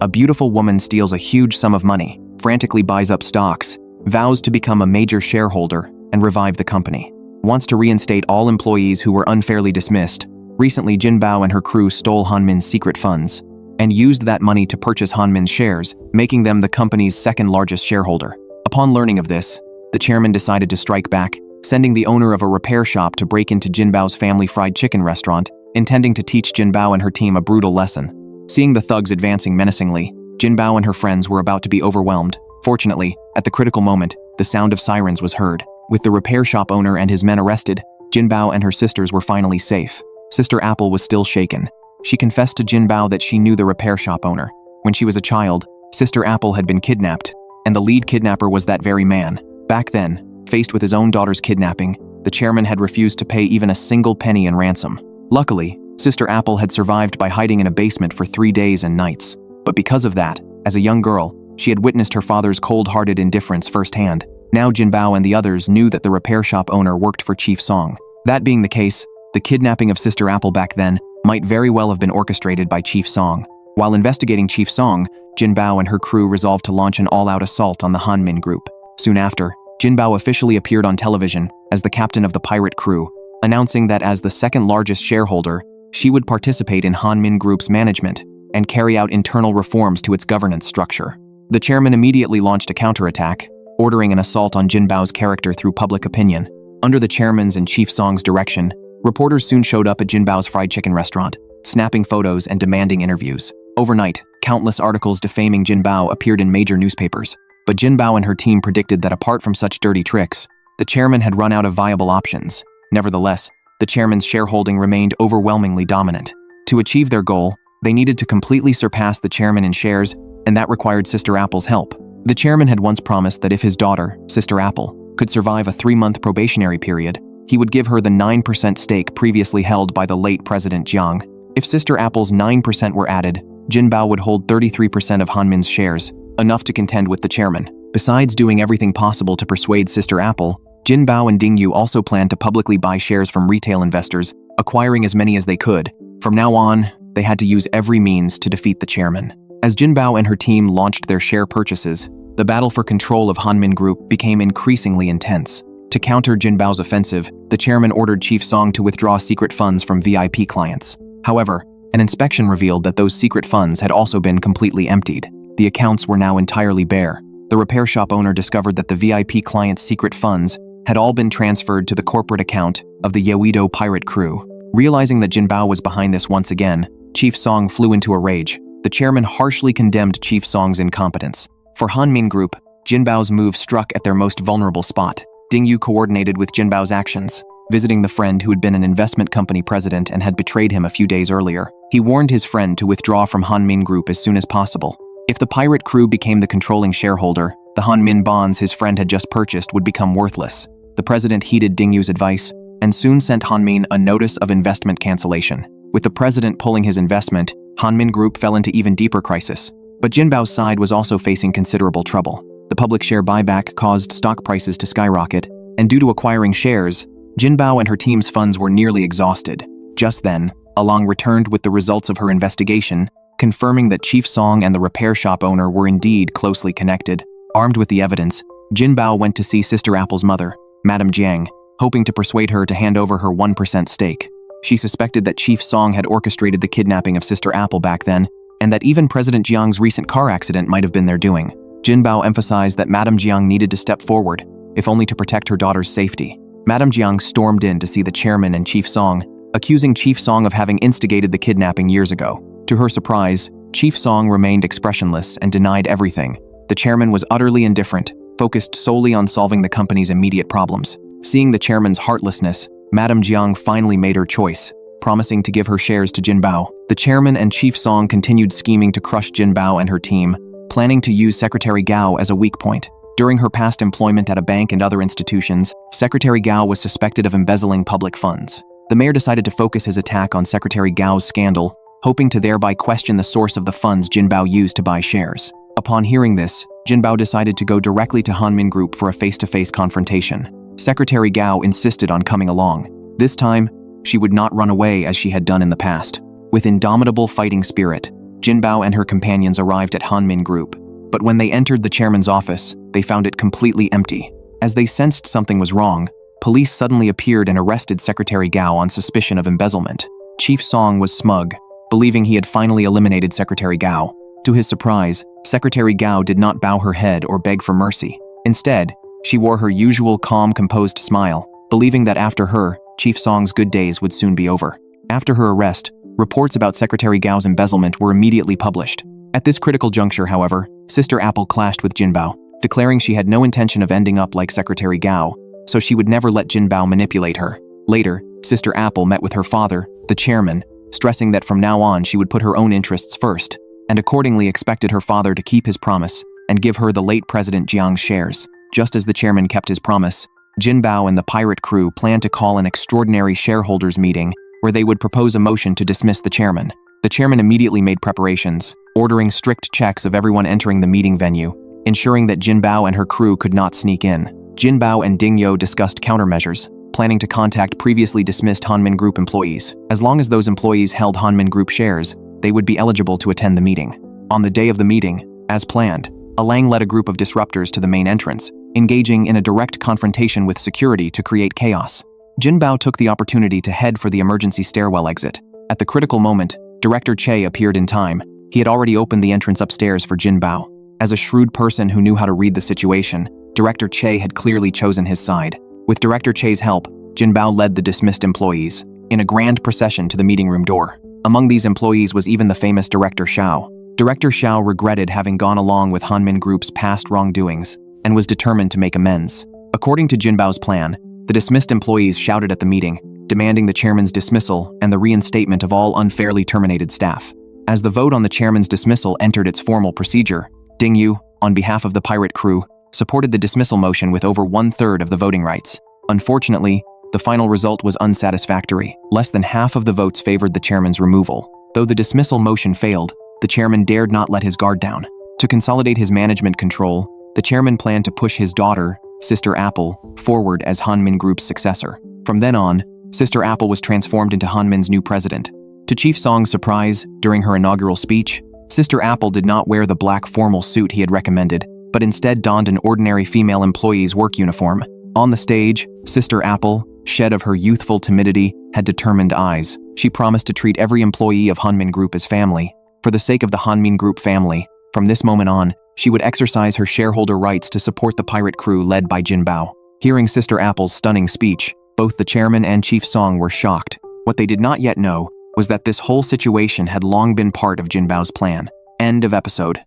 A beautiful woman steals a huge sum of money, frantically buys up stocks, vows to become a major shareholder, and revive the company. Wants to reinstate all employees who were unfairly dismissed. Recently, Jin Bao and her crew stole Hanmin's secret funds and used that money to purchase Hanmin's shares, making them the company's second largest shareholder. Upon learning of this, the chairman decided to strike back, sending the owner of a repair shop to break into Jin Bao's family fried chicken restaurant, intending to teach Jin Bao and her team a brutal lesson. Seeing the thugs advancing menacingly, Jin Bao and her friends were about to be overwhelmed. Fortunately, at the critical moment, the sound of sirens was heard. With the repair shop owner and his men arrested, Jin Bao and her sisters were finally safe. Sister Apple was still shaken. She confessed to Jin Bao that she knew the repair shop owner. When she was a child, Sister Apple had been kidnapped, and the lead kidnapper was that very man. Back then, faced with his own daughter's kidnapping, the chairman had refused to pay even a single penny in ransom. Luckily, Sister Apple had survived by hiding in a basement for 3 days and nights. But because of that, as a young girl, she had witnessed her father's cold-hearted indifference firsthand. Now Jin Bao and the others knew that the repair shop owner worked for Chief Song. That being the case, the kidnapping of Sister Apple back then might very well have been orchestrated by Chief Song. While investigating Chief Song, Jin Bao and her crew resolved to launch an all-out assault on the Hanmin group. Soon after, Jin Bao officially appeared on television as the captain of the pirate crew, announcing that as the second largest shareholder, she would participate in Hanmin Group's management and carry out internal reforms to its governance structure. The chairman immediately launched a counterattack, ordering an assault on Jin Bao's character through public opinion. Under the chairman's and Chief Song's direction, reporters soon showed up at Jin Bao's fried chicken restaurant, snapping photos and demanding interviews. Overnight, countless articles defaming Jin Bao appeared in major newspapers. But Jin Bao and her team predicted that apart from such dirty tricks, the chairman had run out of viable options. Nevertheless, the chairman's shareholding remained overwhelmingly dominant. To achieve their goal, they needed to completely surpass the chairman in shares, and that required Sister Apple's help. The chairman had once promised that if his daughter, Sister Apple, could survive a 3-month probationary period, he would give her the 9% stake previously held by the late President Jiang. If Sister Apple's 9% were added, Jin Bao would hold 33% of Hanmin's shares, enough to contend with the chairman. Besides doing everything possible to persuade Sister Apple, Jin Bao and Ding Yu also planned to publicly buy shares from retail investors, acquiring as many as they could. From now on, they had to use every means to defeat the chairman. As Jin Bao and her team launched their share purchases, the battle for control of Hanmin Group became increasingly intense. To counter Jin Bao's offensive, the chairman ordered Chief Song to withdraw secret funds from VIP clients. However, an inspection revealed that those secret funds had also been completely emptied. The accounts were now entirely bare. The repair shop owner discovered that the VIP clients' secret funds had all been transferred to the corporate account of the Yeouido pirate crew. Realizing that Jin Bao was behind this once again, Chief Song flew into a rage. The chairman harshly condemned Chief Song's incompetence. For Hanmin Group, Jin Bao's move struck at their most vulnerable spot. Ding Yu coordinated with Jin Bao's actions, visiting the friend who had been an investment company president and had betrayed him a few days earlier. He warned his friend to withdraw from Hanmin Group as soon as possible. If the pirate crew became the controlling shareholder, the Hanmin bonds his friend had just purchased would become worthless. The president heeded Ding Yu's advice and soon sent Hanmin a notice of investment cancellation. With the president pulling his investment, Hanmin Group fell into even deeper crisis. But Jin Bao's side was also facing considerable trouble. The public share buyback caused stock prices to skyrocket, and due to acquiring shares, Jin Bao and her team's funds were nearly exhausted. Just then, Along returned with the results of her investigation, confirming that Chief Song and the repair shop owner were indeed closely connected. Armed with the evidence, Jin Bao went to see Sister Apple's mother, Madame Jiang, hoping to persuade her to hand over her 1% stake. She suspected that Chief Song had orchestrated the kidnapping of Sister Apple back then, and that even President Jiang's recent car accident might have been their doing. Jin Bao emphasized that Madame Jiang needed to step forward, if only to protect her daughter's safety. Madame Jiang stormed in to see the chairman and Chief Song, accusing Chief Song of having instigated the kidnapping years ago. To her surprise, Chief Song remained expressionless and denied everything. The chairman was utterly indifferent, focused solely on solving the company's immediate problems. Seeing the chairman's heartlessness, Madame Jiang finally made her choice, promising to give her shares to Jin Bao. The chairman and Chief Song continued scheming to crush Jin Bao and her team, planning to use Secretary Gao as a weak point. During her past employment at a bank and other institutions, Secretary Gao was suspected of embezzling public funds. The mayor decided to focus his attack on Secretary Gao's scandal, hoping to thereby question the source of the funds Jin Bao used to buy shares. Upon hearing this, Jin Bao decided to go directly to Hanmin Group for a face-to-face confrontation. Secretary Gao insisted on coming along. This time, she would not run away as she had done in the past. With indomitable fighting spirit, Jinbao and her companions arrived at Hanmin Group. But when they entered the chairman's office, they found it completely empty. As they sensed something was wrong, police suddenly appeared and arrested Secretary Gao on suspicion of embezzlement. Chief Song was smug, believing he had finally eliminated Secretary Gao. To his surprise, Secretary Gao did not bow her head or beg for mercy. Instead, she wore her usual calm, composed smile, believing that after her, Chief Song's good days would soon be over. After her arrest, reports about Secretary Gao's embezzlement were immediately published. At this critical juncture, however, Sister Apple clashed with Jinbao, declaring she had no intention of ending up like Secretary Gao, so she would never let Jinbao manipulate her. Later, Sister Apple met with her father, the chairman, stressing that from now on she would put her own interests first, and accordingly expected her father to keep his promise and give her the late President Jiang's shares. Just as the chairman kept his promise, Jinbao and the pirate crew planned to call an extraordinary shareholders meeting where they would propose a motion to dismiss the chairman. The chairman immediately made preparations, ordering strict checks of everyone entering the meeting venue, ensuring that Jinbao and her crew could not sneak in. Jinbao and Yeouido discussed countermeasures, planning to contact previously dismissed Hanmin Group employees. As long as those employees held Hanmin Group shares, they would be eligible to attend the meeting. On the day of the meeting, as planned, Alang led a group of disruptors to the main entrance, engaging in a direct confrontation with security to create chaos. Jinbao took the opportunity to head for the emergency stairwell exit. At the critical moment, Director Che appeared in time. He had already opened the entrance upstairs for Jinbao. As a shrewd person who knew how to read the situation, Director Che had clearly chosen his side. With Director Che's help, Jinbao led the dismissed employees in a grand procession to the meeting room door. Among these employees was even the famous Director Xiao. Director Xiao regretted having gone along with Hanmin Group's past wrongdoings and was determined to make amends. According to Jinbao's plan, the dismissed employees shouted at the meeting, demanding the chairman's dismissal and the reinstatement of all unfairly terminated staff. As the vote on the chairman's dismissal entered its formal procedure, Yeouido, on behalf of the pirate crew, supported the dismissal motion with over 1/3 of the voting rights. Unfortunately, the final result was unsatisfactory. Less than half of the votes favored the chairman's removal. Though the dismissal motion failed, the chairman dared not let his guard down. To consolidate his management control, the chairman planned to push his daughter, Sister Apple, forward as Hanmin Group's successor. From then on, Sister Apple was transformed into Hanmin's new president. To Chief Song's surprise, during her inaugural speech, Sister Apple did not wear the black formal suit he had recommended, but instead donned an ordinary female employee's work uniform. On the stage, Sister Apple, shed of her youthful timidity, had determined eyes. She promised to treat every employee of Hanmin Group as family. For the sake of the Hanmin Group family, from this moment on, she would exercise her shareholder rights to support the pirate crew led by Jinbao. Hearing Sister Apple's stunning speech, both the chairman and Chief Song were shocked. What they did not yet know was that this whole situation had long been part of Jinbao's plan. End of episode.